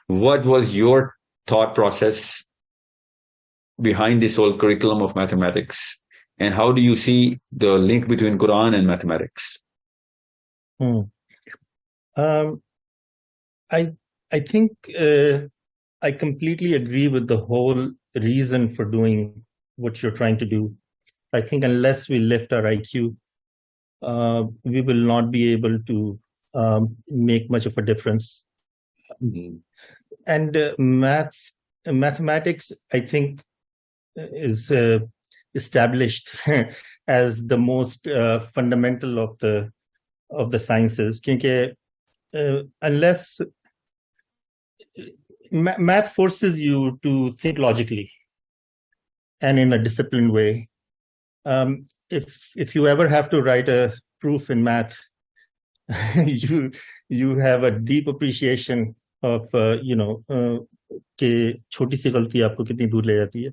what was your thought process behind this whole curriculum of mathematics, and how do you see the link between Quran and mathematics? I think I completely agree with the whole reason for doing what you're trying to do. I think unless we lift our IQ, we will not be able to make much of a difference. Mm-hmm. And mathematics, I think, is established as the most fundamental of the sciences. Unless math forces you to think logically and in a disciplined way. If you ever have to write a proof in math, you have a deep appreciation of कि छोटी सी गलती आपको कितनी दूर ले जाती है.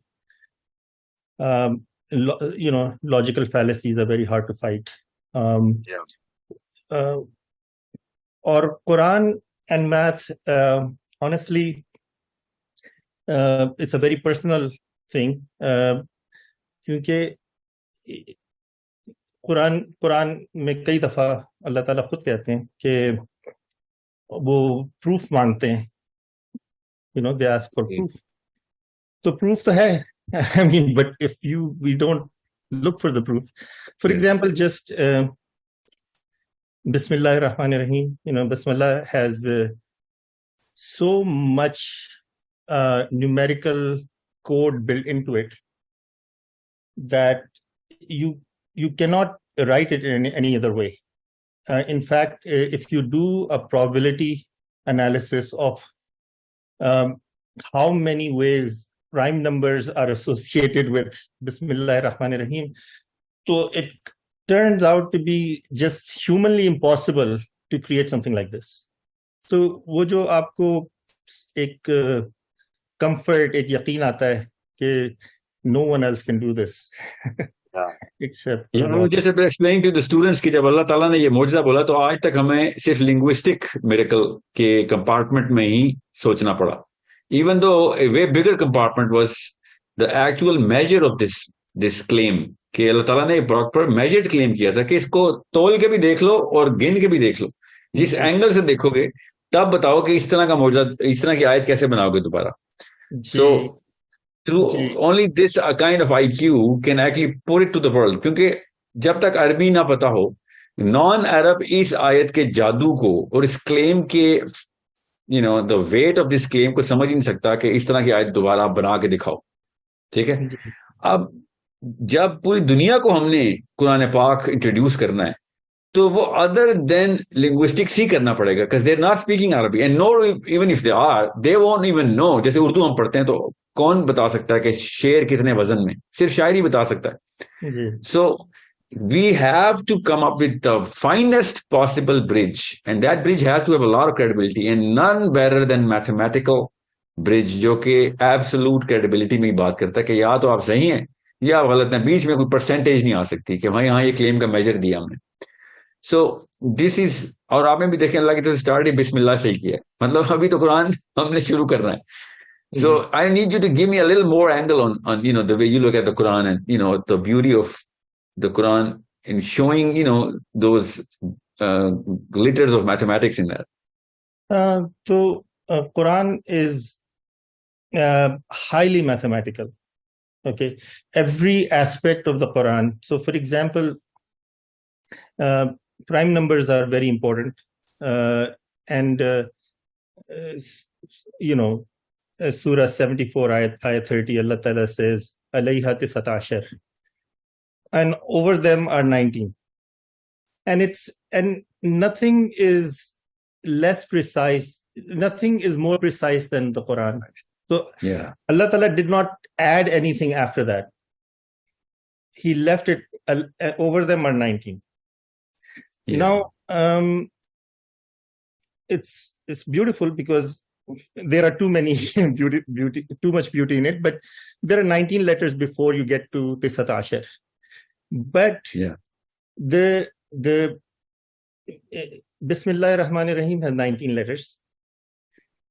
Logical fallacies are very hard to fight. Or Quran and math, honestly, it's a very personal thing. क्योंकि कुरान में कई दफा अल्लाह ताला खुद कहते हैं कि वो प्रूफ मांगते हैं. They ask for proof. तो proof तो है. I mean, but if we don't look for the proof. For example, just Bismillah ar-Rahman ar-Rahim. Bismillah has so much numerical code built into it that you cannot write it in any other way. In fact, if you do a probability analysis of how many ways prime numbers are associated with Bismillah ar-Rahman ar-Rahim, so it turns out to be just humanly impossible to create something like this. So वो जो आपको एक comfort, एक यकीन आता है कि no one else can do this. Except जैसे explaining to the students कि जब अल्लाह ताला ने ये मौजज़ा बोला तो आज तक हमें सिर्फ linguistic miracle के compartment में ही सोचना पड़ा. Even though a way bigger compartment was the actual measure of this claim कि अल्लाह ताला ने प्रॉपर measured claim किया था कि इसको तोल के भी देख लो और गिन के भी देख लो. जिस एंगल से देखोगे तब बताओ कि इस तरह का मौजज़ा, इस तरह की आयत कैसे बनाओगे दोबारा. So through only this kind of IQ can actually put it to the world. क्योंकि जब तक अरबी ना पता हो, नॉन अरब इस आयत के जादू को और इस क्लेम के the weight of this claim को समझ ही नहीं सकता कि इस तरह की आयत दोबारा बना के दिखाओ. ठीक है. अब जब पूरी दुनिया को हमने कुरान पाक इंट्रोड्यूस करना है तो वो अदर देन लिंग्विस्टिक्स ही करना पड़ेगा, because they're not speaking Arabic, and nor even if they are, they won't even know. जैसे उर्दू हम पढ़ते हैं तो कौन बता सकता है कि शेर कितने वजन में, सिर्फ शायर ही बता सकता है. So we have to come up with the finest possible bridge, and that bridge has to have a lot of credibility, and none better than mathematical bridge जो कि absolute credibility में ही बात करता है कि या तो आप सही हैं या आप गलत हैं, बीच में कोई परसेंटेज नहीं आ सकती कि भाई यहाँ ये क्लेम का मेजर दिया हमने. So this is, और आपने भी देखें अल्लाह की तरफ स्टार्ट ही बिस्मिल्लाह से ही किया है. मतलब अभी तो कुरान हमने शुरू करना है. So I need you to give me a little more angle on the way you look at the Quran and the beauty of the Quran in showing those glitters of mathematics in that. So Quran is highly mathematical. Okay, every aspect of the Quran. So for example, prime numbers are very important, and Surah 74 ayat 30, Allah Ta'ala says alayha tisat ashar, and over them are 19, and nothing is less precise, nothing is more precise than the Quran. So Allah Ta'ala did not add anything after that. He left it, over them are 19. Now it's beautiful because there are too many too much beauty in it, but there are 19 letters before you get to Tisat Ashar. But the Bismillah ar-Rahman ar-Rahim has 19 letters,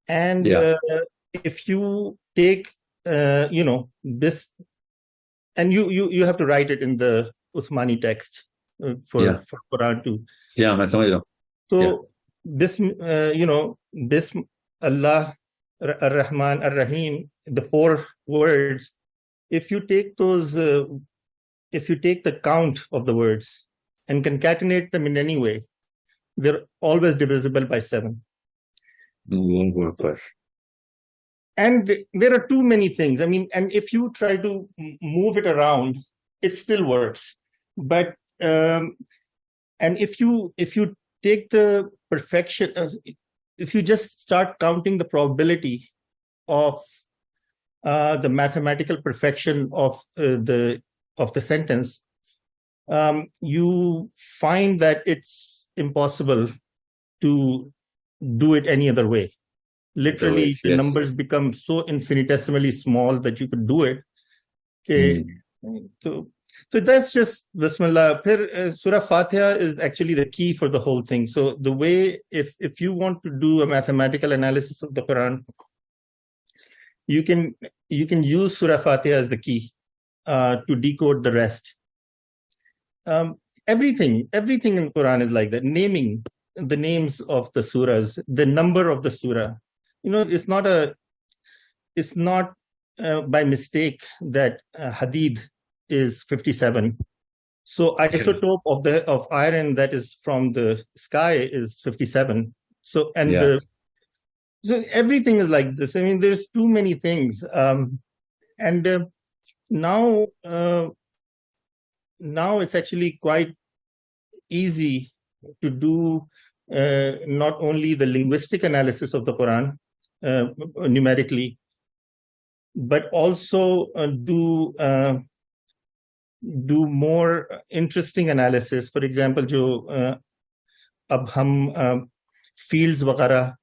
And if you take, this, and you have to write it in the Uthmani text for Quran too. Yeah, मैं समझ रहा हूँ. So Bism, Allah, Ar-Rahman, Ar-Rahim, the 4 words, if you take those, if you take the count of the words and concatenate them in any way, they're always divisible by 7. And there are too many things. I mean, and if you try to move it around, it still works. But and if you take the perfection, if you just start counting the probability of the mathematical perfection of the sentence, you find that it's impossible to do it any other way. Literally, the numbers become so infinitesimally small that you could do it. Okay. So that's just Bismillah. Surah Fatiha is actually the key for the whole thing. So the way, if you want to do a mathematical analysis of the Quran, you can use Surah Fatiha as the key to decode the rest. Everything in the Quran is like that. Naming the names of the surahs, the number of the surah. It's not by mistake that Hadid is 57. So isotope of iron that is from the sky is 57. So so everything is like this. I mean, there's too many things. And now it's actually quite easy to do not only the linguistic analysis of the Quran numerically, but also do more interesting analysis. For example, जो अब हम fields वगैरह,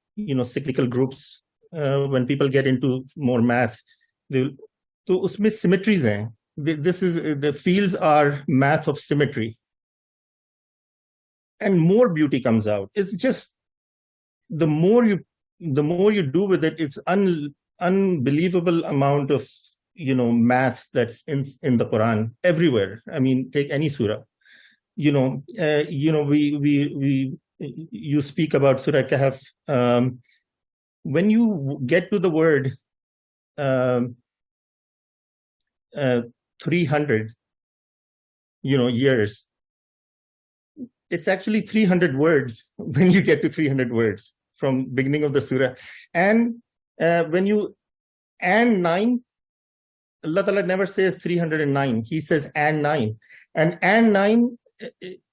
cyclical groups, when people get into more math, तो उसमें symmetries हैं. The fields are math of symmetry, and more beauty comes out. It's just the more you do with it, it's unbelievable amount of math that's in the Quran everywhere. I mean, take any surah. You speak about Surah Kahf. When you get to the word 300, years, it's actually 300 words when you get to 300 words from beginning of the surah. And when you and 9, Allah Ta'ala never says 309. He says and 9. And 9,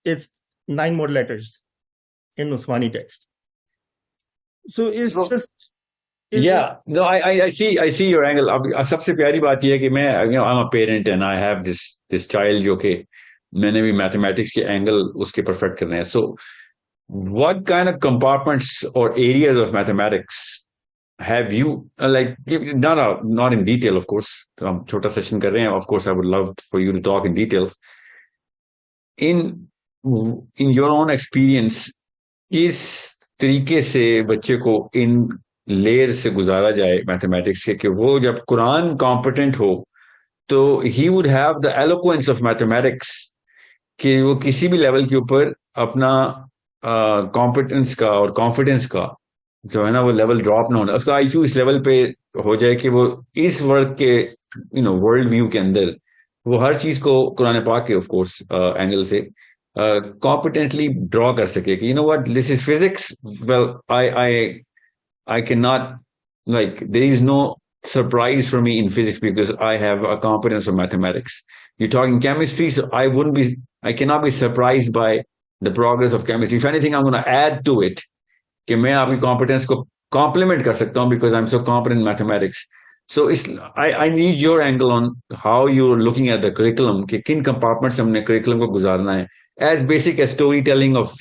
it's 9 more letters in Uthmani text. So it's just... No, I see your angle. सबसे प्यारी बात यह है कि मैं, I'm a parent and I have this child जो कि मैंने भी mathematics के angle उसके perfect करने हैं. So what kind of compartments or areas of mathematics have you, like, not in detail, of course, हम छोटा session कर रहे हैं, of course I would love for you to talk in details. In your own experience, किस तरीके से बच्चे को इन लेयर से गुजारा जाए मैथमेटिक्स के कि वो जब कुरान कॉम्पिटेंट हो तो he would have the eloquence of mathematics कि वो किसी भी लेवल के ऊपर अपना कॉम्पिटेंस का और कॉन्फिडेंस का जो है ना वो लेवल ड्रॉप ना होना, उसका आईक्यू इस लेवल पे हो जाए कि वो इस वर्क के वर्ल्ड व्यू के अंदर वो हर चीज को कुरान पाक के ऑफ कोर्स एंगल से कॉम्पिटेंटली ड्रॉ कर सके कि what this is physics, well I cannot, like, there is no surprise for me in physics because I have a competence of mathematics. You're talking chemistry, so I cannot be surprised by the progress of chemistry. If anything, I'm going to add to it कि मैं आपकी competence को complement कर सकता हूँ because I'm so competent in mathematics. So I need your angle on how you're looking at the curriculum कि किन compartments से हमने curriculum को गुजारना है, as basic as storytelling of,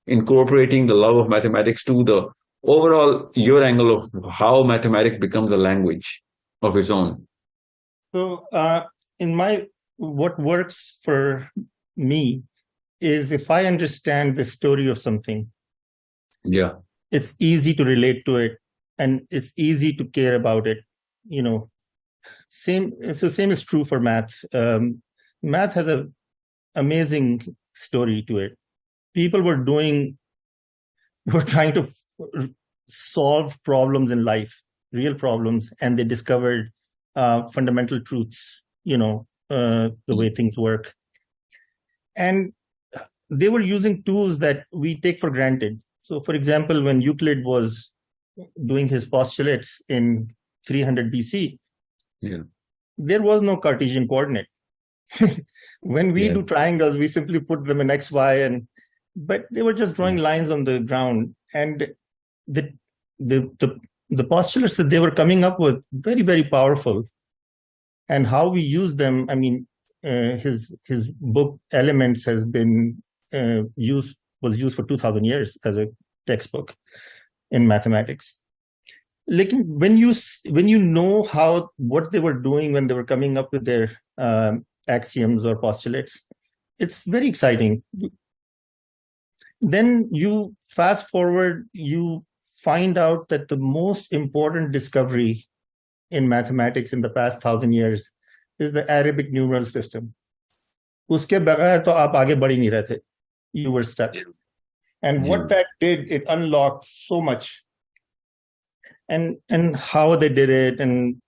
incorporating the love of mathematics to the overall your angle of how mathematics becomes a language of its own. So what works for me is if I understand the story of something, it's easy to relate to it and it's easy to care about it. Same is true for math. Math has an amazing story to it. People were trying to solve problems in life, real problems, and they discovered fundamental truths, the way things work. And they were using tools that we take for granted. So, for example, when Euclid was doing his postulates in 300 BC, there was no Cartesian coordinate. When we do triangles, we simply put them in X, Y, but they were just drawing lines on the ground. And the postulates that they were coming up with, very, very powerful. And how we use them, I mean, his book Elements has been used for 2,000 years as a textbook in mathematics. Like when you know what they were doing when they were coming up with their axioms or postulates, it's very exciting. Then you fast forward, you find out that the most important discovery in mathematics in the past 1,000 years is the Arabic numeral system. Uske baghair to aap aage badh hi nahi rahe the. You were stuck. And what that did, it unlocked so much. And how they did it, and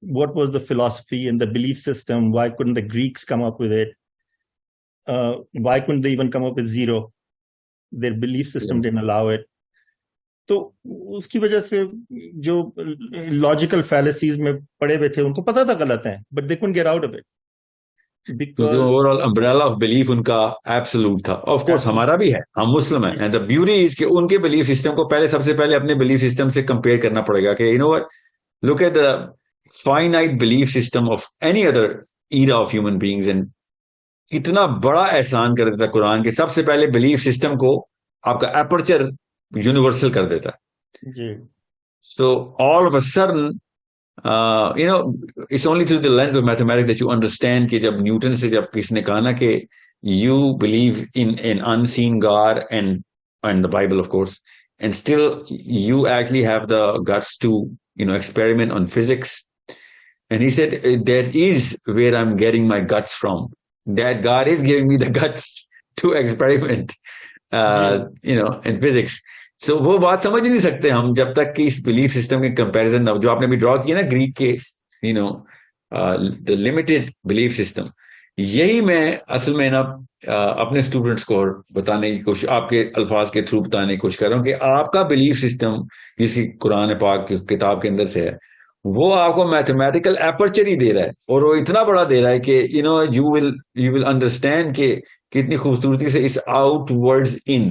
what was the philosophy and the belief system. Why couldn't the Greeks come up with it? Why couldn't they even come up with zero? Their belief system didn't allow it. तो उसकी वजह से जो logical फैलेसीज में पड़े हुए थे उनको पता था गलत है, but they couldn't get out of it. Because overall umbrella of belief उनका एब्सोल्यूट था. ऑफ कोर्स हमारा भी है, हम मुस्लिम हैं, एंड द ब्यूटी इज कि उनके बिलीफ सिस्टम को सबसे पहले अपने बिलीफ सिस्टम से कंपेयर करना पड़ेगा कि you know what, look at the finite belief system of any other era of human beings, and इतना बड़ा एहसान कर देता कुरान के सबसे पहले बिलीफ सिस्टम को आपका एपर्चर यूनिवर्सल कर देता. So all of a sudden it's only through the lens of mathematics that you understand कि जब न्यूटन से जब किसने कहा ना कि you believe in an unseen God and the Bible of course, and still you actually have the guts to experiment on physics, and he said that is where I'm getting my guts from, that God is giving me the guts to experiment in physics. So वो बात समझ ही नहीं सकते हम जब तक कि इस बिलीफ सिस्टम के कंपैरिजन जो आपने भी ड्रॉ किया ना ग्रीक के द लिमिटेड बिलीफ सिस्टम, यही मैं असल में ना अपने स्टूडेंट्स को बताने की कोशिश, आपके अल्फाज के थ्रू बताने की कोशिश कर रहा हूँ कि आपका बिलीफ सिस्टम जिसकी कुरान पाक की किताब के अंदर से है, वो आपको मैथमेटिकल एपर्चर ही दे रहा है, और वो इतना बड़ा दे रहा है कि यू विल अंडरस्टैंड कि कितनी खूबसूरती से इस आउटवर्ड्स इन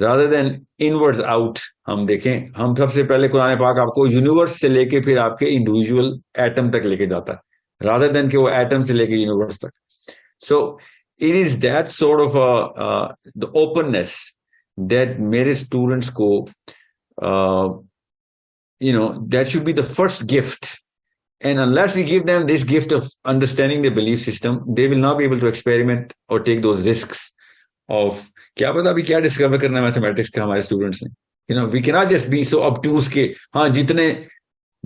rather than inwards out. हम देखें, हम सबसे पहले कुरान पाक आपको यूनिवर्स से लेके फिर आपके इंडिविजुअल एटम तक लेके जाता है, rather than कि वो एटम से लेके यूनिवर्स तक. So it is that sort of the openness that मेरे स्टूडेंट्स को that should be the first gift, and unless we give them this gift of understanding the belief system, they will not be able to experiment or take those risks of क्या पता अभी क्या discover करना है mathematics का हमारे students ने. We can not just be so obtuse के हाँ जितने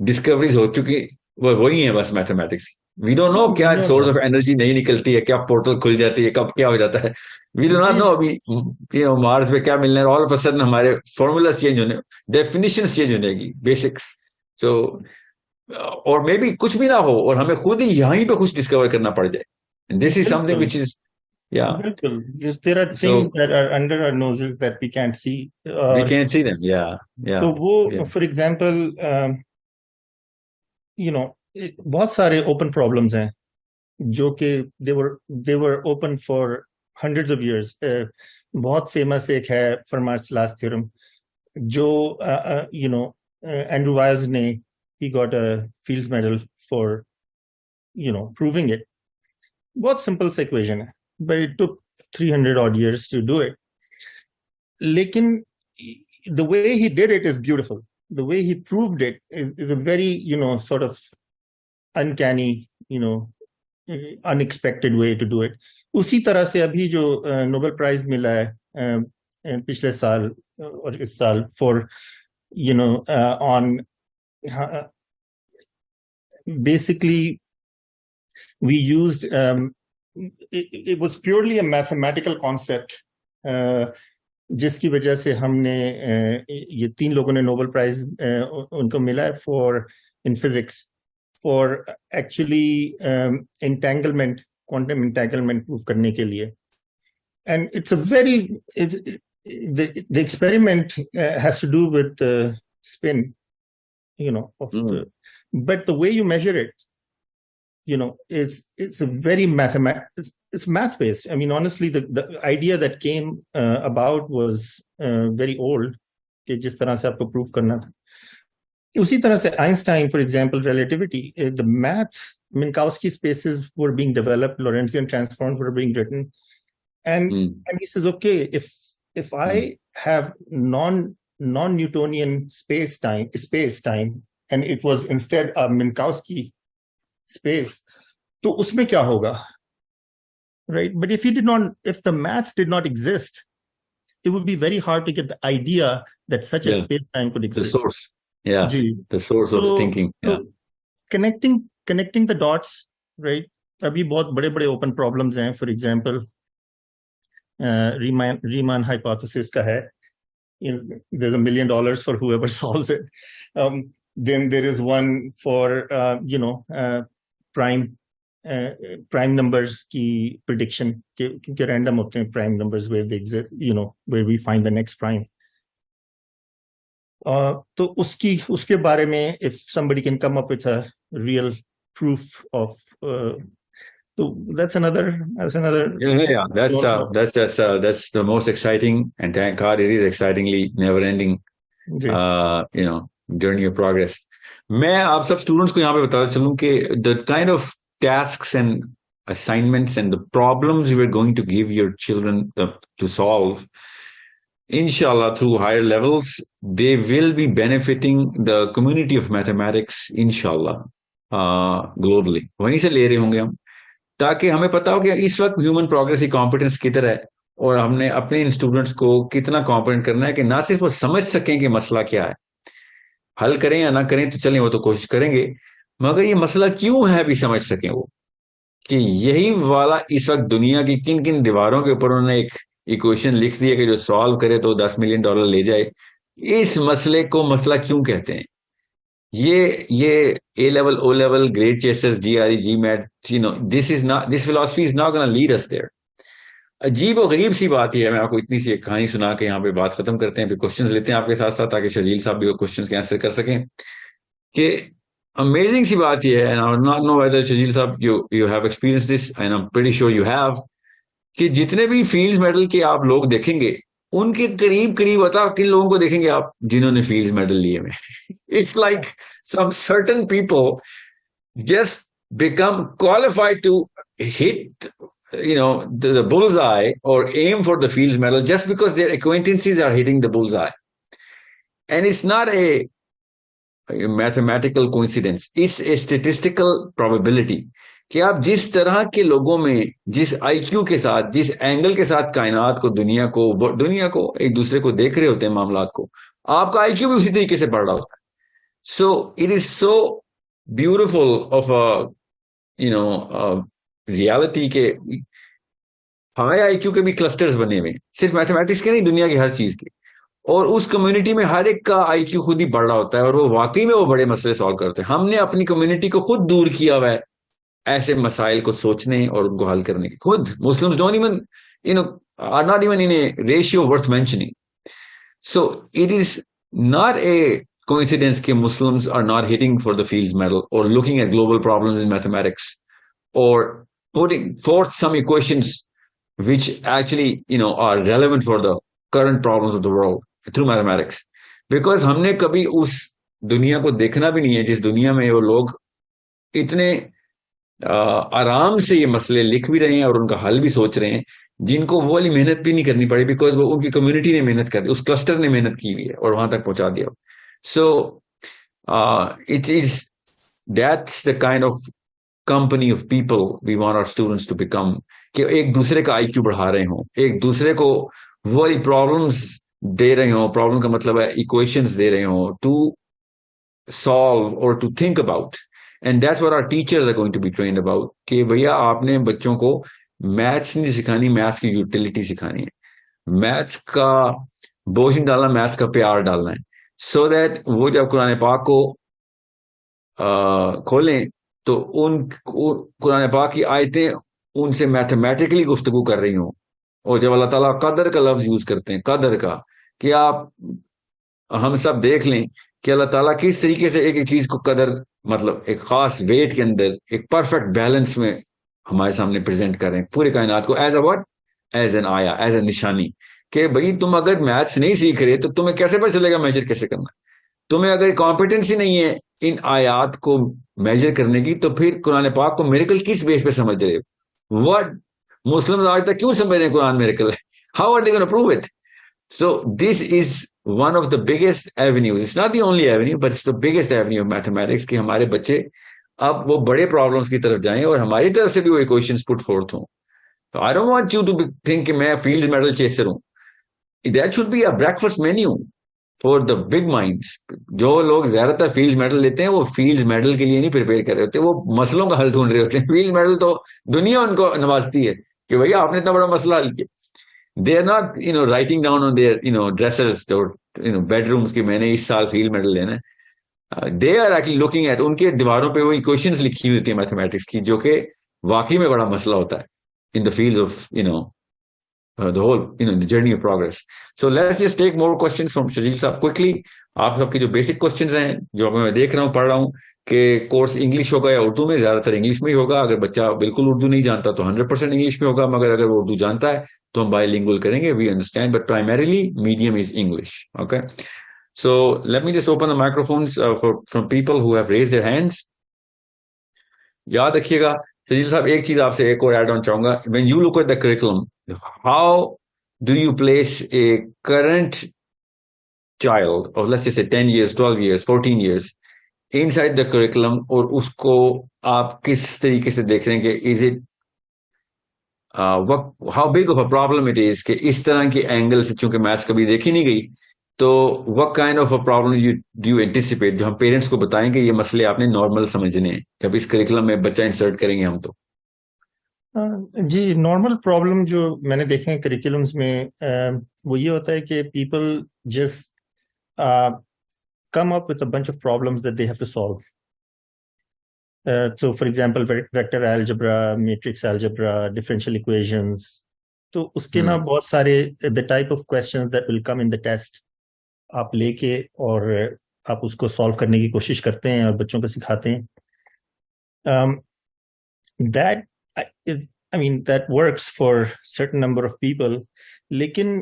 डिस्कवरीज हो चुकी वही है बस मैथमेटिक्स. वी डोंट नो क्या सोर्स ऑफ एनर्जी नहीं निकलती है, क्या पोर्टल खुल जाती है, कब क्या हो जाता है. वी डू नॉट नो अभी मार्स पे क्या मिलना है. ऑल ऑफ अ सडन हमारे फॉर्मूलाज चेंज होने, डेफिनेशंस चेंज होने, बेसिक्स. सो और मे बी कुछ भी ना हो और हमें खुद ही यहीं पे कुछ डिस्कवर करना पड़ जाए. This is something which is there are things that are under our noses that we can't see. We can't see them. So वो for example बहुत सारे open problems हैं जो कि they were open for hundreds of years. बहुत famous एक है Fermat's last theorem जो Andrew Wiles ने he got a Fields Medal for proving it. बहुत simple सा equation है, but it took 300 odd years to do it. Lekin the way he did it is beautiful. The way he proved it is a very, sort of uncanny, unexpected way to do it. उसी तरह से अभी जो Nobel Prize मिला है पिछले साल और इस साल for on basically we used it was purely a mathematical concept जिसकी वजह से हमने ये 3 लोगों ने नोबेल प्राइज उनको मिला है for in physics for actually entanglement quantum entanglement prove करने के लिए and it's a very the experiment has to do with spin of but the way you measure it it's a very it's math based. I mean, honestly, the idea that came about was very old कि जिस तरह से आपको prove करना था उसी तरह से Einstein, for example, relativity, the math, Minkowski spaces were being developed, Lorentzian transforms were being written, and he says, okay, if I have non-Newtonian space time and it was instead a Minkowski space, तो उसमें क्या होगा? Right, but if the math did not exist, it would be very hard to get the idea that such a space-time could exist. The source, the source of thinking. So connecting the dots, right? अभी बहुत बड़े open problems हैं. For example, Riemann hypothesis का है. There's $1 million for whoever solves it. Then there is one for prime numbers की prediction क्योंकि random होते हैं prime numbers where they exist, where we find the next prime. तो उसके बारे में if somebody can come up with a real proof of so that's another that's the most exciting, and thank God it is excitingly never ending journey of progress. मैं आप सब students को यहाँ पे बताता चलूं कि the kind of tasks and assignments and the problems you are going to give your children to solve, inshallah, through higher levels, they will be benefiting the community of mathematics, inshallah, globally. वहीं से ले रहे होंगे हम, ताकि हमें पता हो कि इस वक्त ह्यूमन प्रोग्रेस की कॉम्पिटेंस किधर है और हमने अपने इन स्टूडेंट्स को कितना कॉम्पिटेंट करना है कि ना सिर्फ वो समझ सकें कि मसला क्या है, हल करें या ना करें तो चलें, वो तो कोशिश करेंगे, मगर ये मसला क्यों है भी समझ सकें वो, कि यही वाला इस वक्त दुनिया की किन किन दीवारों के ऊपर उन्होंने एक इक्वेशन लिख दी है कि जो सॉल्व करे तो $10 मिलियन ले जाए. इस मसले को मसला क्यों कहते हैं? ये A level, O level, grade chasers, GRE, GMAT, this philosophy is not going to lead us there. अजीब और गरीब सी बात है. मैं आपको इतनी सी एक कहानी सुना के यहाँ पे बात खत्म करते हैं, फिर क्वेश्चंस लेते हैं आपके साथ साथ, ताकि शजील साहब भी वो क्वेश्चंस के आंसर कर सकें. कि अमेजिंग सी बात यह है, and I do not know whether Sharjeel साहब you have experienced this, and I'm pretty sure you have, कि जितने भी फील्ड्स मेडल के आप लोग देखेंगे उनके करीब करीब होता किन लोगों को देखेंगे आप जिन्होंने फील्ड्स मेडल लिए में. It's like some certain people just become qualified to hit the bullseye or aim for the Fields Medal just because their acquaintances are hitting the bullseye. And it's not a mathematical coincidence. It's a statistical probability कि आप जिस तरह के लोगों में, जिस IQ के साथ, जिस एंगल के साथ कायनात को, दुनिया को एक दूसरे को देख रहे होते हैं, मामलात को, आपका IQ भी उसी तरीके से बढ़ रहा होता है. So it is so beautiful of a reality के हाई IQ के भी क्लस्टर्स बने हुए, सिर्फ मैथमेटिक्स के नहीं, दुनिया की हर चीज के, और उस कम्युनिटी में हर एक का IQ खुद ही बढ़ रहा होता है और वो वाकई में वो बड़े मसले सॉल्व करते हैं. हमने अपनी कम्युनिटी को खुद दूर किया हुआ है ऐसे मसाइल को सोचने और उनको हल करने के. खुद Muslims don't even are not even in a ratio worth mentioning. So it is not a coincidence that Muslims are not hitting for the Fields Medal or looking at global problems in mathematics or putting forth some equations which actually are relevant for the current problems of the world through mathematics. Because हमने कभी उस दुनिया को देखना भी नहीं है जिस दुनिया में वो लोग इतने आराम से ये मसले लिख भी रहे हैं और उनका हल भी सोच रहे हैं, जिनको वो वाली मेहनत भी नहीं करनी पड़ी, बिकॉज वो उनकी कम्युनिटी ने मेहनत कर दी, उस क्लस्टर ने मेहनत की हुई है और वहां तक पहुंचा दिया. So that's the kind of company of people we want our students to become, कि एक दूसरे का IQ बढ़ा रहे हों, एक दूसरे को वो वाली प्रॉब्लम्स दे रहे हो, प्रॉब्लम का मतलब है इक्वेशंस दे रहे हो टू सॉल्व और to think about, and that's what our teachers are going to be trained about, कि भैया आपने बच्चों को मैथ्स नहीं सिखानी, मैथ्स की यूटिलिटी सिखानी है, मैथ्स का बोझ नहीं डालना, मैथ्स का प्यार डालना है, सो दैट वो जब कुरान पाक को खोलें तो उन कुरान पाक की आयतें उनसे मैथमेटिकली गुफ्तगू कर रही हों। और जब अल्लाह ताला कदर का लफ्ज यूज करते हैं, कदर का, कि आप हम सब देख लें कि अल्लाह ताला किस तरीके से एक एक चीज को कदर, मतलब एक खास वेट के अंदर एक परफेक्ट बैलेंस में हमारे सामने प्रेजेंट कर रहे हैं पूरे कायनात को, as a what, as an आया, एज ए निशानी, कि भाई तुम अगर मैथ्स नहीं सीख रहे तो तुम्हें कैसे पता चलेगा मेजर कैसे करना, तुम्हें अगर कॉम्पिटेंसी नहीं है इन आयात को मेजर करने की, तो फिर कुरान पाक को मेरेकल किस बेस पे समझ रहे हो? व्हाट, मुस्लिम आज तक क्यों समझ रहे हैं कुरान मेरेकल है? How are they gonna prove it? So this is one of the biggest avenues. It's not the only avenue, but it's the biggest avenue of mathematics, कि हमारे बच्चे अब वो बड़े प्रॉब्लम्स की तरफ जाएं और हमारी तरफ से भी वो इक्वेशंस पुट फोर्थ हों। तो I don't want you to think कि मैं फील्ड मेडल चेसर हूं। That should be a breakfast menu for the big minds. जो लोग ज्यादातर फील्ड मेडल लेते हैं वो फील्ड मेडल के लिए नहीं प्रिपेयर कर रहे होते, वो मसलों का हल ढूंढ रहे होते हैं। फील्ड मेडल तो दुनिया उनको नवाजती है कि भैया आपने इतना बड़ा मसला हल किया। They are not, writing down on their, dressers or, bedrooms कि मैंने इस साल फील्ड मेडल लेना है। They are actually looking at, उनके दीवारों पे वो इक्वेशंस लिखी हुई होती है मैथमेटिक्स की, जो कि वाकई में बड़ा मसला होता है in the fields of, the whole, the journey of progress. So let's just take more questions from Shajil साहब quickly. आप सबके जो बेसिक क्वेश्चंस हैं, जो मैं देख रहा हूँ, पढ़ रहा हूँ, कि कोर्स इंग्लिश होगा या उर्दू में, ज्यादातर इंग्लिश में ही होगा। अगर बच्चा बिल्कुल उर्दू नहीं जानता तो 100% इंग्लिश में होगा, मगर अगर वो उर्दू जानता है तो हम बाइलिंगुअल करेंगे, we understand, but primarily medium is English. Okay, so let me just open the microphones from people who have raised their hands. याद रखिएगा सजील साहब, एक चीज आपसे एक और ऐड ऑन चाहूंगा, when you look at the curriculum, how do you place a current child, or let's just say 10 years, 12 years, 14 years inside the curriculum, और उसको आप किस तरीके से देख रहे हैं कि is it how big of a problem it is, कि इस तरह के एंगल से चूंकि मैथ्स कभी देखी नहीं गई, तो what kind of a problem you do anticipate, जो हम पेरेंट्स को बताएंगे ये मसले आपने नॉर्मल समझने हैं जब इस करिकुलम में बच्चा इंसर्ट करेंगे हम तो? जी, नॉर्मल प्रॉब्लम जो मैंने देखे हैं करिकुलम्स में, वो ये होता है कि people just come up with a bunch of problems that they have to solve. So for example, vector algebra, matrix algebra, differential equations. तो उसके ना बहुत सारे the type of questions that will come in the test आप लेके और आप उसको solve करने की कोशिश करते हैं और बच्चों को सिखाते हैं. That is, I mean, that works for certain number of people. लेकिन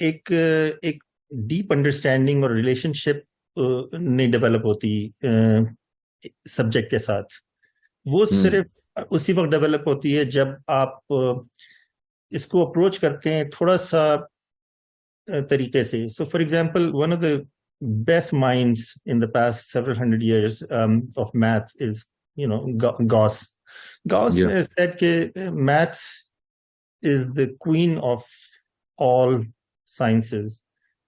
एक डीप अंडरस्टैंडिंग और रिलेशनशिप नहीं डेवलप होती सब्जेक्ट के साथ. वो सिर्फ उसी वक्त डेवलप होती है जब आप इसको अप्रोच करते हैं थोड़ा सा तरीके से. So for example, one of the best minds in the past several hundred years of math is, Gauss. Gauss said that math is the queen of all sciences.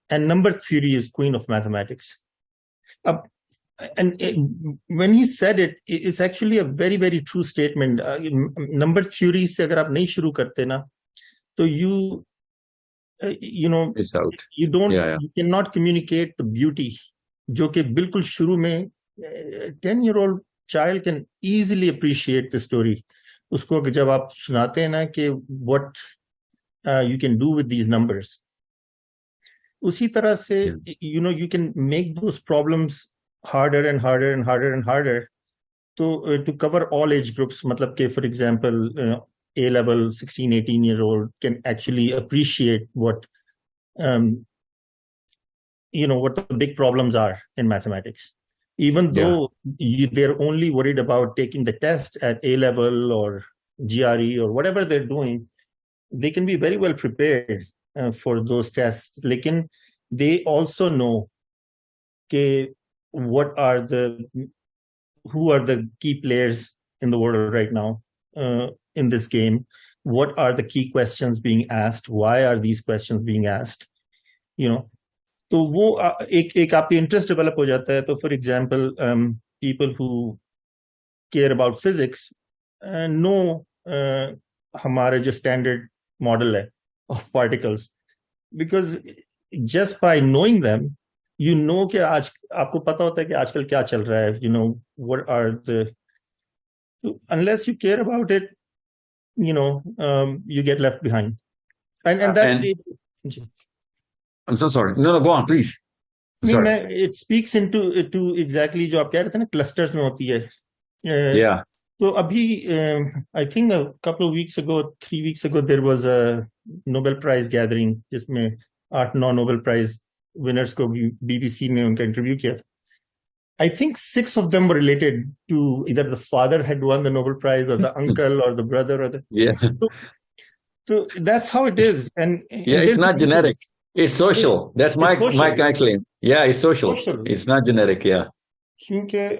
And number theory is queen of mathematics. And when he said it, it's actually a very, very true statement. Number theory से अगर आप नहीं शुरू करते ना, तो it's out. You cannot communicate the beauty, जो कि बिल्कुल शुरू में 10-year-old child can easily appreciate the story. उसको जब आप सुनाते हैं ना कि what you can do with these numbers, उसी तरह से you can make those problems harder and harder and harder and harder to cover all age groups. मतलब कि for example, A-level 16-18-year-old can actually appreciate what what the big problems are in mathematics, even though they're only worried about taking the test at A-level or GRE or whatever they're doing. They can be very well prepared for those tests. Lekin they also know who are the key players in the world right now. in this game? What are the key questions being asked? Why are these questions being asked? You know, तो वो एक आपकी interest develop हो जाता है. तो for example, people who care about physics know हमारे जो standard model है of particles, because just by knowing them, you know कि आज आपको पता होता है कि आजकल क्या चल रहा है. You know what are the, unless you care about it, you know, you get left behind. And that I'm so sorry. No, go on, please. It speaks into exactly जो आप कह रहे थे ना, clusters में होती है. Yeah. तो अभी I think a couple of weeks ago, 3 weeks ago, there was a Nobel Prize gathering जिसमें 8-9 Nobel Prize winners को BBC ने उनका interview किया. I think 6 of them were related to either the father had won the Nobel Prize or the uncle or the brother or the. Yeah. So that's how it is. And it's not genetic. It's social. That's my claim. Yeah, it's social. It's not genetic. Yeah. क्योंकि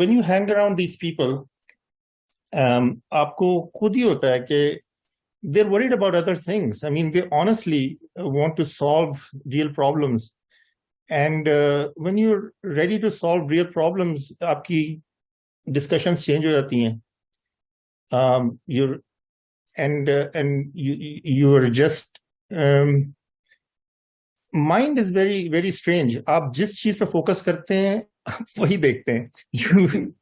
when you hang around these people, आपको खुद ही होता है कि they're worried about other things. I mean, they honestly want to solve real problems. And when you're ready to solve real problems, आपकी discussions change हो जाती हैं. You're just mind is very, very strange. आप जिस चीज पे focus करते हैं वही देखते हैं.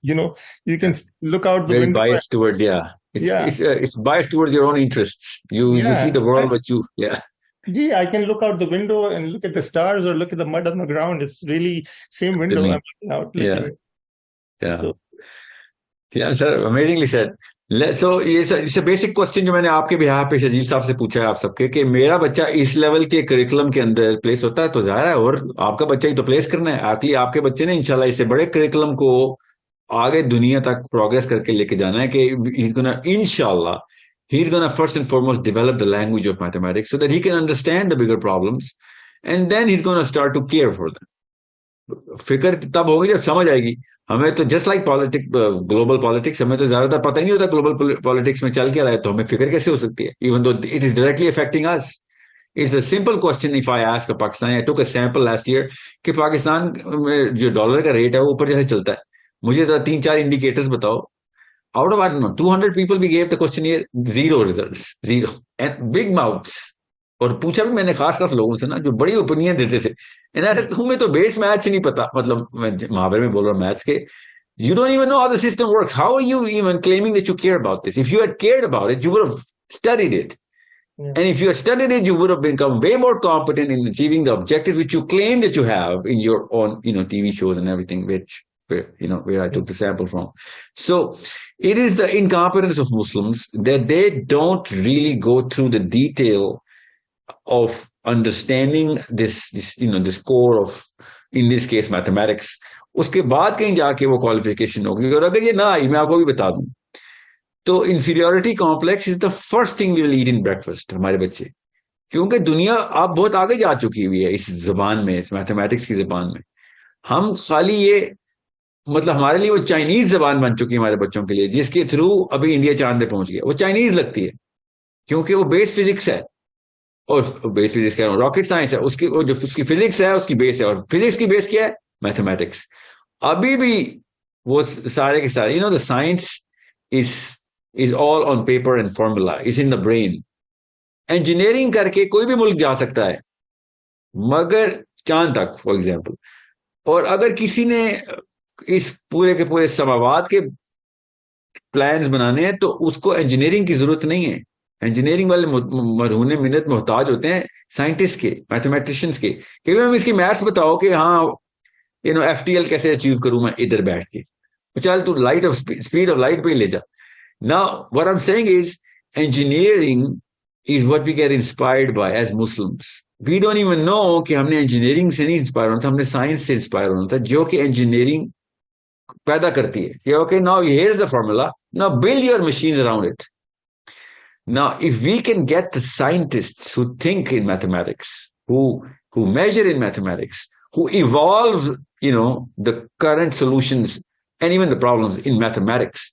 You know, you can look out the window. Biased towards, it's biased towards your own interests. You see the world, but Gee, I can look out the window and look at the stars or look at the mud on the ground. It's really same window I'm looking out. Yeah, sir, amazingly said. So it's a basic question जो मैंने आपके बिहार पे शजील साहब से पूछा है आप सबके कि मेरा बच्चा इस लेवल के करिकुलम के अंदर प्लेस होता है तो जाहिर है, और आपका बच्चा ही तो प्लेस करना है. एक्चुअली आपके बच्चे ने इंशाल्लाह इससे बड़े करिकुलम को आगे दुनिया तक प्रोग्रेस करके लेके जाना है कि इंशाल्लाह he's going to first and foremost develop the language of mathematics so that he can understand the bigger problems, and then he's going to start to care for them. फिक्र तब होगी जब समझ आएगी. हमें तो just like politics, global politics, हमें तो ज्यादातर पता ही नहीं होता ग्लोबल पॉलिटिक्स में चल क्या रहा है, तो हमें फिक्र कैसे हो सकती है, even though it is directly affecting us. It's a simple question if I ask a Pakistani, I took a sample last year कि पाकिस्तान में जो डॉलर का रेट है वो ऊपर जैसे चलता है, मुझे 3-4 इंडिकेटर्स बताओ. Out of, I don't know, 200 people we gave the questionnaire, 0 results, 0. And big mouths. और पूछा भी मैंने खास लोगों से ना जो बड़ी ओपिनियन देते थे. तुम्हें तो बेस मैथ्स ही नहीं पता, मतलब मैं महावर में बोल रहा हूँ मैथ्स के. You don't even know how the system works. How are you even claiming that you care about this? If you had cared about it, you would have studied it. Yeah. And if you had studied it, you would have become way more competent in achieving the objectives which you claim that you have in your own, TV shows and everything, where I took the sample from. So it is the incompetence of Muslims that they don't really go through the detail of understanding this core of, in this case, mathematics. उसके बाद कहीं जाके वो qualification होगी. और अगर ये ना आई, मैं आपको भी बता दूं, तो inferiority complex is the first thing we will eat in breakfast, हमारे बच्चे. क्योंकि दुनिया अब बहुत आगे जा चुकी हुई है इस जबान में, इस मैथमेटिक्स की जबान में. हम खाली ये, मतलब हमारे लिए वो चाइनीज जबान बन चुकी है हमारे बच्चों के लिए, जिसके थ्रू अभी इंडिया चांद पे पहुंच गया. वो चाइनीज लगती है क्योंकि वो बेस फिजिक्स है, और बेस फिजिक्स कह रहा हूँ, रॉकेट साइंस है, उसकी फिजिक्स है, उसकी बेस है, और फिजिक्स की बेस क्या है, मैथमेटिक्स. अभी भी वो सारे के सारे, the science is all on paper and formula, is in the brain. Engineering करके कोई भी मुल्क जा सकता है, मगर चांद तक फॉर एग्जाम्पल. और अगर किसी ने इस पूरे के पूरे समावाद के प्लान्स बनाने हैं तो उसको इंजीनियरिंग की जरूरत नहीं है. इंजीनियरिंग वाले मरहूने मिन्नत मोहताज होते हैं साइंटिस्ट के, मैथमेटिशियंस के, कि हम इसकी मैथ्स बताओ कि हाँ FTL कैसे अचीव करूं मैं इधर बैठ के. चल तू light of speed of light पे ले जा. Now what I am saying is engineering is what we get inspired by as Muslims. We don't even know कि हमने इंजीनियरिंग से नहीं इंस्पायर होना था, हमने साइंस से इंस्पायर होना था, जो कि इंजीनियरिंग पैदा करती है कि okay, now here's the formula, now build your machines around it. Now if we can get the scientists who think in mathematics, who measure in mathematics, who evolve the current solutions and even the problems in mathematics,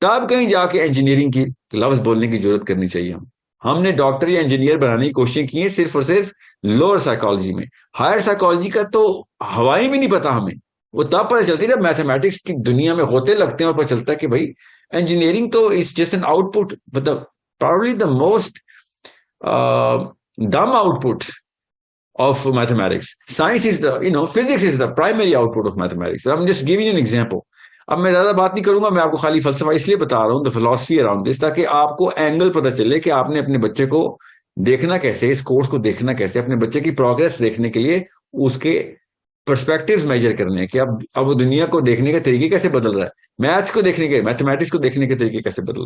तब कहीं जाके engineering की लफ्ज बोलने की जरूरत करनी चाहिए। हमने डॉक्टर या इंजीनियर बनाने की कोशिश की है सिर्फ और सिर्फ लोअर साइकोलॉजी में। हायर साइकोलॉजी का तो हवाई भी नहीं पता हमें। वो तब पता चलती है जब मैथमेटिक्स की दुनिया में होते लगते हैं और पता चलता है कि भाई इंजीनियरिंग तो इज जस्ट एन आउटपुट, मतलब probably the most dumb output of mathematics. Science is the, physics is the primary output of mathematics. I'm just giving you an example. अब मैं ज्यादा बात नहीं करूंगा, मैं आपको खाली फलसफा इसलिए बता रहा हूं, द फिलॉसफी अराउंड दिस, ताकि आपको एंगल पता चले कि आपने अपने बच्चे को देखना कैसे, इस कोर्स को देखना कैसे, अपने बच्चे की प्रोग्रेस देखने के लिए उसके पर्सपेक्टिव्स मेजर करने हैं कि अब वो दुनिया को देखने के तरीके कैसे बदल रहा है, मैथ्स को देखने के, मैथमेटिक्स को देखने के तरीके कैसे बदल रहा है।